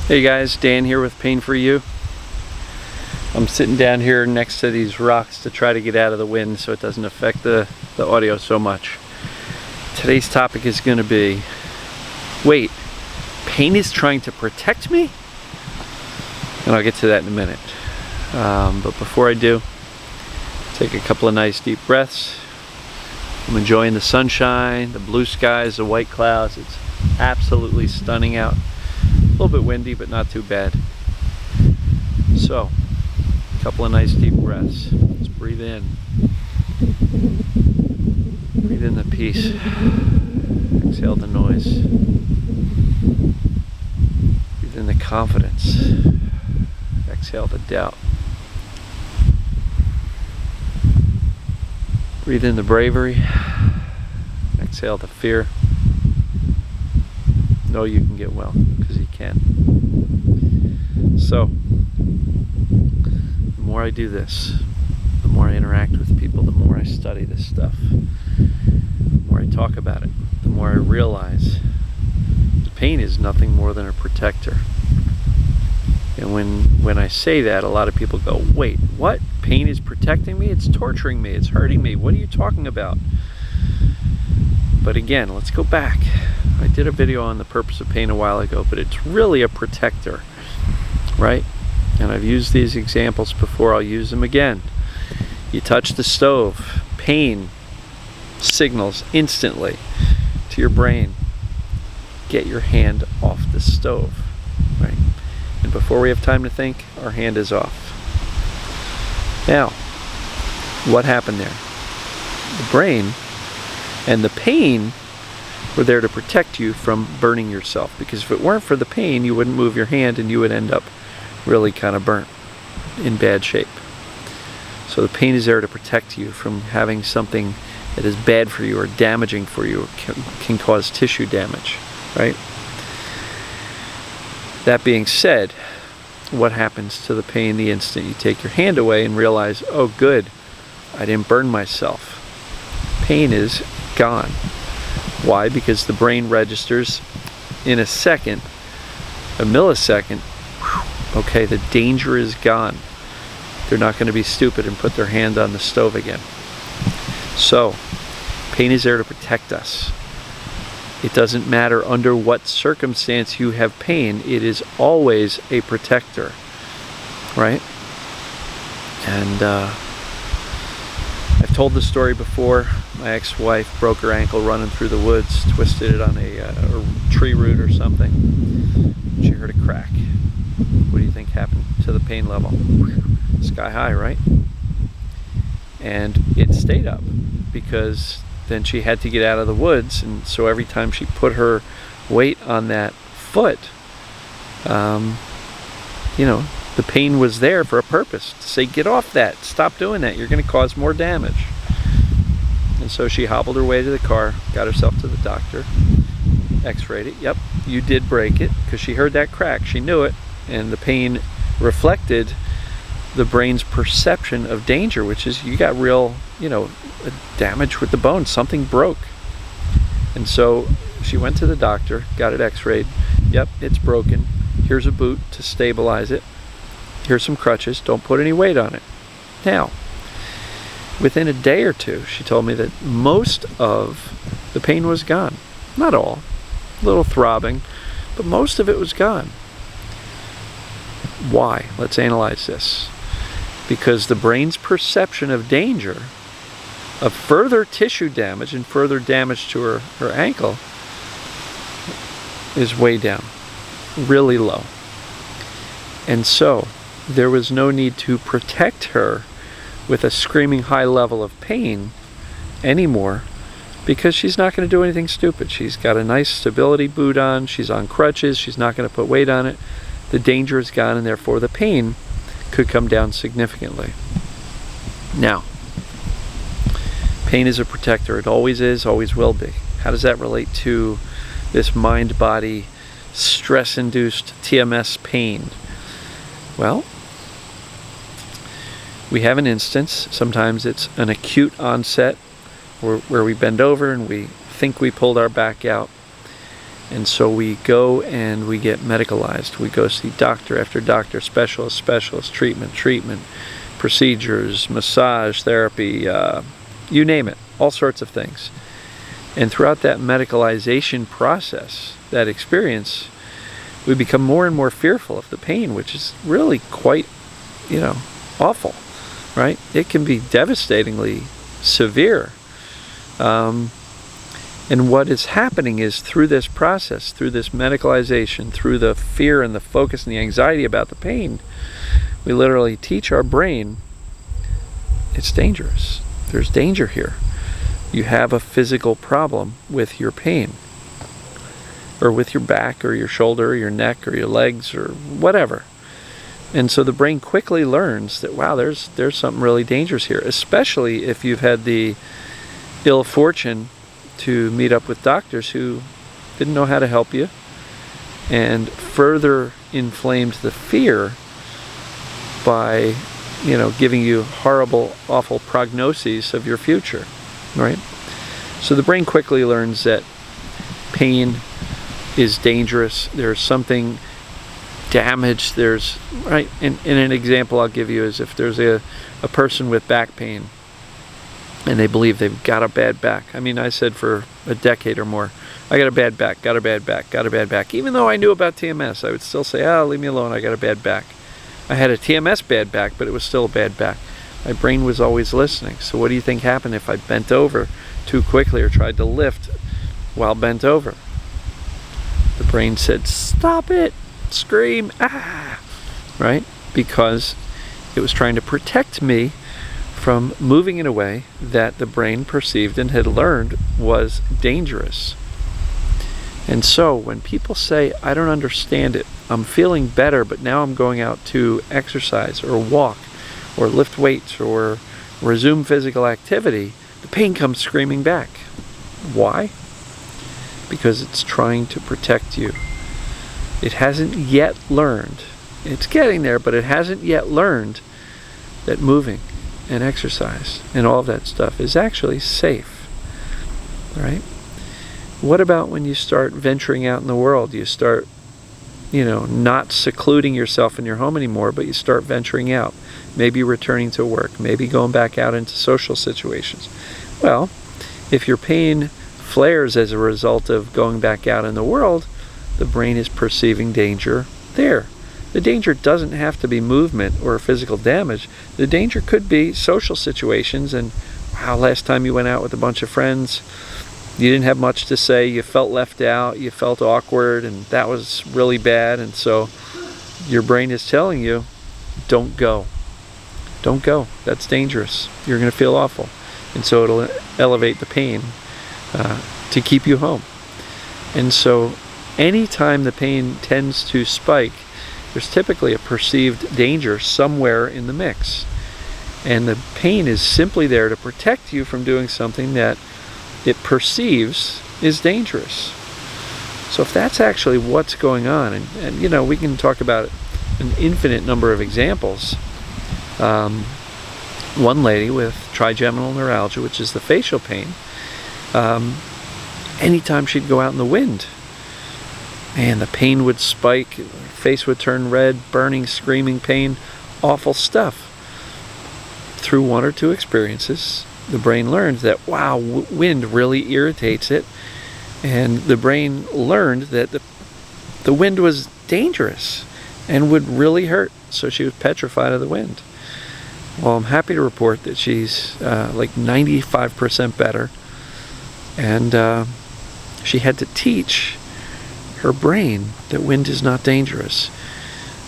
Hey guys, Dan here with Pain For You. I'm sitting down here next to these rocks to try to get out of the wind so it doesn't affect the audio so much. Today's topic is going to be, wait, pain is trying to protect me? And I'll get to that in a minute. But before I do, take a couple of nice deep breaths. I'm enjoying the sunshine, the blue skies, the white clouds. It's absolutely stunning out. A little bit windy, but not too bad. So, a couple of nice deep breaths. Let's breathe in. Breathe in the peace. Exhale the noise. Breathe in the confidence. Exhale the doubt. Breathe in the bravery. Exhale the fear. Know you can get well, because you can. So, the more I do this, the more I interact with people, the more I study this stuff, the more I talk about it, the more I realize the pain is nothing more than a protector. And when I say that, a lot of people go, wait, what? Pain is protecting me? It's torturing me. It's hurting me. What are you talking about? But again, let's go back. I did a video on the purpose of pain a while ago, but it's really a protector, right? And I've used these examples before. I'll use them again. You touch the stove, pain signals instantly to your brain, get your hand off the stove, right? And before we have time to think, our hand is off. Now, what happened there? The brain and the pain were there to protect you from burning yourself, because if it weren't for the pain, you wouldn't move your hand and you would end up really kind of burnt, in bad shape. So the pain is there to protect you from having something that is bad for you or damaging for you, or can cause tissue damage, right? That being said, what happens to the pain the instant you take your hand away and realize, oh good, I didn't burn myself? Pain is gone. Why? Because the brain registers in a second, a millisecond, okay, the danger is gone. They're not going to be stupid and put their hand on the stove again. So, pain is there to protect us. It doesn't matter under what circumstance you have pain, it is always a protector, right? And I've told the story before. My ex-wife broke her ankle running through the woods, twisted it on a tree root or something. She heard a crack. What do you think happened to the pain level? Sky high, right? And it stayed up because then she had to get out of the woods, and so every time she put her weight on that foot, you know, the pain was there for a purpose, to say, get off that, stop doing that, you're going to cause more damage. And so she hobbled her way to the car, got herself to the doctor, x-rayed it. Yep, you did break it, because she heard that crack, she knew it, and the pain reflected the brain's perception of danger, which is you got real, you know, damage with the bone, something broke. And so she went to the doctor, got it x-rayed. Yep, it's broken. Here's a boot to stabilize it. Here's some crutches, don't put any weight on it. Now, within a day or two, she told me that most of the pain was gone. Not all, a little throbbing, but most of it was gone. Why? Let's analyze this. Because the brain's perception of danger, of further tissue damage and further damage to her ankle, is way down, really low. And so there was no need to protect her with a screaming high level of pain anymore, because she's not going to do anything stupid. She's got a nice stability boot on, she's on crutches, she's not going to put weight on it. The danger is gone, and therefore the pain could come down significantly. Now, pain is a protector. It always is, always will be. How does that relate to this mind-body stress-induced TMS pain? Well, we have an instance. Sometimes it's an acute onset where we bend over and we think we pulled our back out, And so we go and we get medicalized. We go see doctor after doctor, specialist, treatment, procedures, massage, therapy, you name it, all sorts of things. And throughout that medicalization process, that experience, we become more and more fearful of the pain, which is really quite, awful, right? It can be devastatingly severe. And what is happening is through this process, through this medicalization, through the fear and the focus and the anxiety about the pain, we literally teach our brain, it's dangerous. There's danger here. You have a physical problem with your pain, or with your back or your shoulder or your neck or your legs or whatever. And so the brain quickly learns that, wow, there's something really dangerous here, especially if you've had the ill fortune to meet up with doctors who didn't know how to help you and further inflamed the fear by, giving you horrible, awful prognoses of your future, right? So the brain quickly learns that pain is dangerous. There's something damaged. Right? And an example I'll give you is if there's a person with back pain and they believe they've got a bad back. I mean, I said for a decade or more, I got a bad back, got a bad back, got a bad back. Even though I knew about TMS, I would still say, leave me alone, I got a bad back. I had a TMS bad back, but it was still a bad back. My brain was always listening. So what do you think happened if I bent over too quickly or tried to lift while bent over? The brain said, stop it, scream, right? Because it was trying to protect me from moving in a way that the brain perceived and had learned was dangerous. And so when people say, I don't understand it, I'm feeling better, but now I'm going out to exercise or walk or lift weights or resume physical activity, the pain comes screaming back. Why? Because it's trying to protect you. It hasn't yet learned, it's getting there, but it hasn't yet learned that moving and exercise and all of that stuff is actually safe, right? What about when you start venturing out in the world? You start, not secluding yourself in your home anymore, but you start venturing out, maybe returning to work, maybe going back out into social situations. Well, if your pain flares as a result of going back out in the world, the brain is perceiving danger there. The danger doesn't have to be movement or physical damage. The danger could be social situations and, wow, last time you went out with a bunch of friends, you didn't have much to say, you felt left out, you felt awkward, and that was really bad, and so your brain is telling you, don't go. Don't go. That's dangerous. You're going to feel awful. And so it'll elevate the pain to keep you home. And so anytime the pain tends to spike, there's typically a perceived danger somewhere in the mix. And the pain is simply there to protect you from doing something that it perceives is dangerous. So if that's actually what's going on, and we can talk about an infinite number of examples. One lady with trigeminal neuralgia, which is the facial pain, anytime she'd go out in the wind, man, the pain would spike, her face would turn red, burning, screaming pain, awful stuff. Through one or two experiences, the brain learned that, wow, wind really irritates it, and the brain learned that the wind was dangerous and would really hurt, so she was petrified of the wind. Well, I'm happy to report that she's like 95% better, and she had to teach her brain that wind is not dangerous,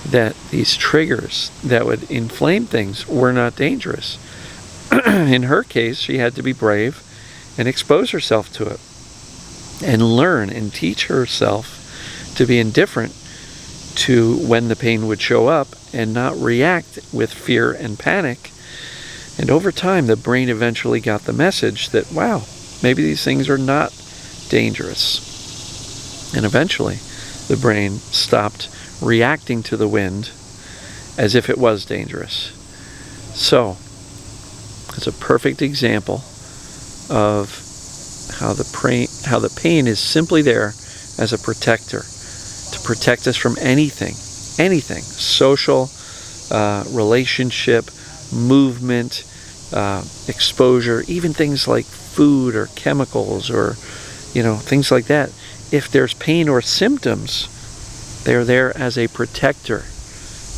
that these triggers that would inflame things were not dangerous. In her case, she had to be brave and expose herself to it and learn and teach herself to be indifferent to when the pain would show up and not react with fear and panic. And over time, the brain eventually got the message that, wow, maybe these things are not dangerous. And eventually, the brain stopped reacting to the wind as if it was dangerous. So, it's a perfect example of how the pain is simply there as a protector, to protect us from anything, social, relationship, movement, exposure, even things like food or chemicals or, things like that. If there's pain or symptoms, they're there as a protector.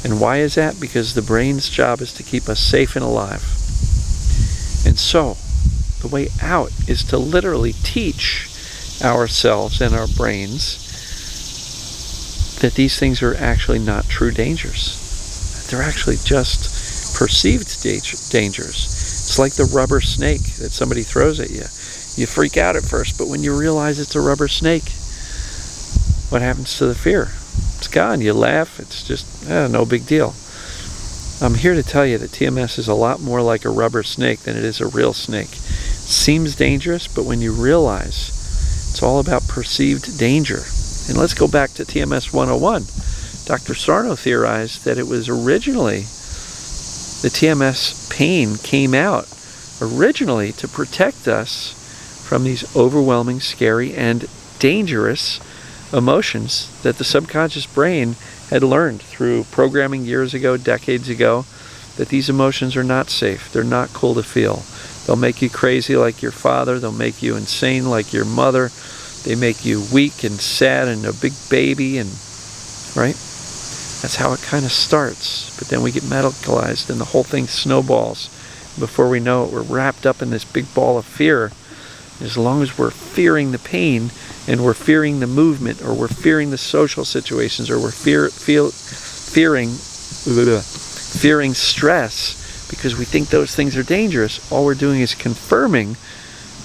And why is that? Because the brain's job is to keep us safe and alive. And so, the way out is to literally teach ourselves and our brains that these things are actually not true dangers. They're actually just perceived dangers. It's like the rubber snake that somebody throws at you. You freak out at first, but when you realize it's a rubber snake, what happens to the fear? It's gone. You laugh. It's just, no big deal. I'm here to tell you that TMS is a lot more like a rubber snake than it is a real snake. It seems dangerous, but when you realize it's all about perceived danger. And let's go back to TMS 101. Dr. Sarno theorized that it was originally, the TMS pain came out originally to protect us from these overwhelming, scary, and dangerous emotions that the subconscious brain had learned through programming years ago, decades ago, that these emotions are not safe. They're not cool to feel. They'll make you crazy like your father. They'll make you insane like your mother. They make you weak and sad and a big baby, and right? That's how it kind of starts. But then we get medicalized and the whole thing snowballs. Before we know it, we're wrapped up in this big ball of fear. As long as we're fearing the pain, and we're fearing the movement, or we're fearing the social situations, or we're fearing stress because we think those things are dangerous, all we're doing is confirming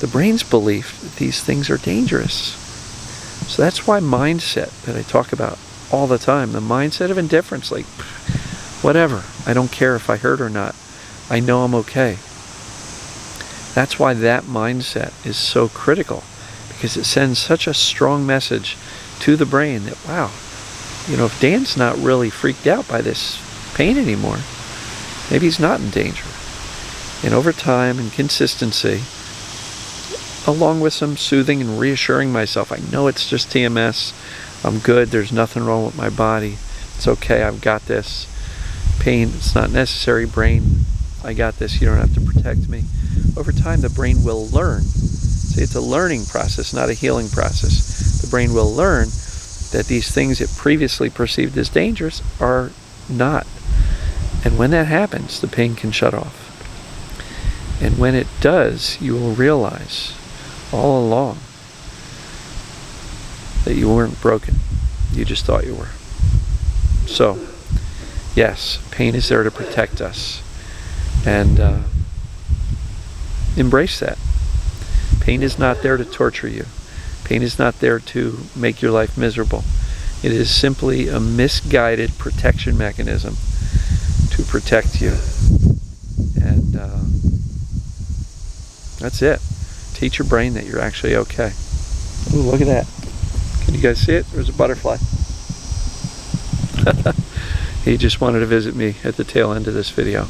the brain's belief that these things are dangerous. So that's why mindset that I talk about all the time, the mindset of indifference, like, whatever, I don't care if I hurt or not, I know I'm okay. That's why that mindset is so critical, because it sends such a strong message to the brain that, wow, if Dan's not really freaked out by this pain anymore, maybe he's not in danger. And over time and consistency, along with some soothing and reassuring myself, I know it's just TMS, I'm good, there's nothing wrong with my body, it's okay, I've got this. Pain, it's not necessary. Brain, I got this, you don't have to protect me. Over time, the brain will learn. See, it's a learning process, not a healing process. The brain will learn that these things it previously perceived as dangerous are not. And when that happens, the pain can shut off. And when it does, you will realize all along that you weren't broken. You just thought you were. So, yes, pain is there to protect us. And embrace that. Pain is not there to torture you. Pain is not there to make your life miserable. It is simply a misguided protection mechanism to protect you. And that's it. Teach your brain that you're actually okay. Ooh, look at that. Can you guys see it? There's a butterfly. He just wanted to visit me at the tail end of this video.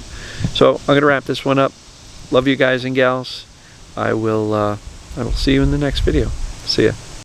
So I'm going to wrap this one up. Love you guys and gals. I will see you in the next video. See ya.